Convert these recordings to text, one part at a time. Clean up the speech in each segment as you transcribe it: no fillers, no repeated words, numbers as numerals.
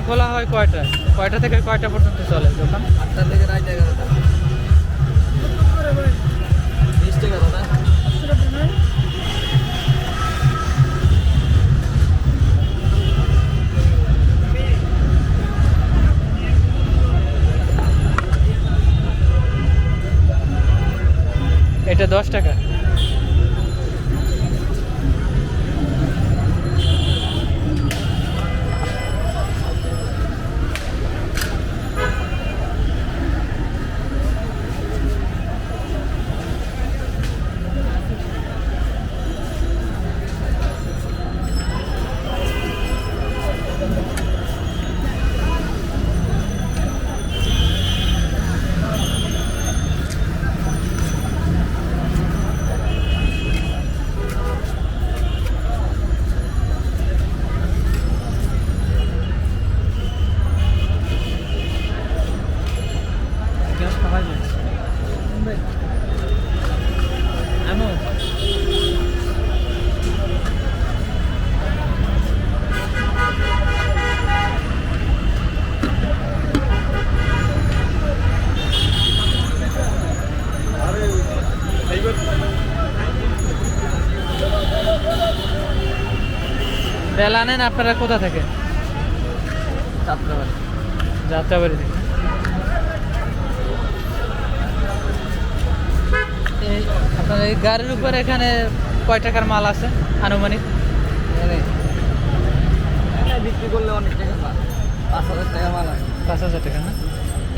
খোলা হয় কয়টায়? কয়টা থেকে কয়টা পর্যন্ত চলে দোকান? 8টা থেকে রাত 11টা। 20 টাকা দাদা। এটা 10 টাকা। বেলা নেন আপনারা কোথা থেকে? যাত্রাবাড়ি। যাত্রাবাড়ি থেকে। আপনার এই গাড়ির উপরে এখানে কয় টাকার মাল আছে আনুমানিক? বিক্রি করলে অনেক টাকা পায়। 5,000 টাকা মাল আছে। 5,000 টাকা না?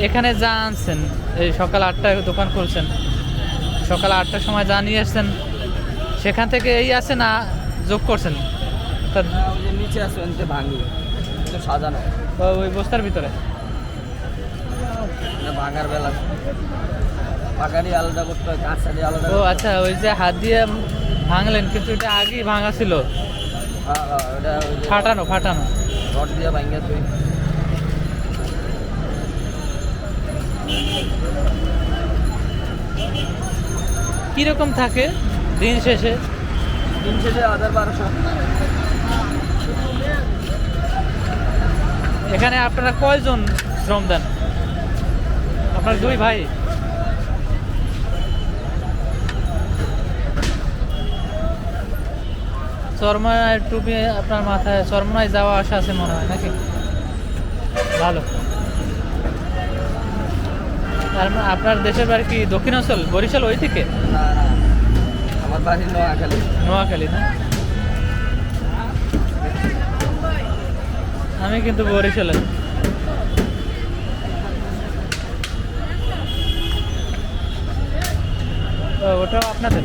এখানে যা আনছেন, এই সকাল 8টায় দোকান খুলছেন, সকাল 8টার সময় যা নিয়ে আসছেন সেখান থেকে এই আছে না যোগ করছেন? ওই যে নিচে আছে ওইতে ভাঙি, এটা সাজানো। ওই বস্তার ভিতরে এটা ভাঙার বেলা পাকারি আলাদা করতে হয়, কাঁচারি আলাদা। ও আচ্ছা, ওই যে হাত দিয়ে ভাঙলেন কিন্তু এটা আগেই ভাঙা ছিল, ওটা ফাটানো ফাটানো রড দিয়ে ভাঙিয়ে তুই। কিরকম থাকে দিন শেষে? দিন শেষে 1,000-1,200। এখানে আপনারা কয়জন শ্রম দেন? আপনার 2 ভাই? চরমায় টুপি আপনার মাথায়, চরমায় যাওয়া আসা আছে মনে হয় নাকি? ভালো। আর আপনার দেশের বাড়ি কি দক্ষিণাঞ্চল, বরিশাল ওই দিকে? না না, আমার বাড়ি নোয়াখালী। নোয়াখালী না? আমি কিন্তু বরিশালে। ওটাও আপনাদের?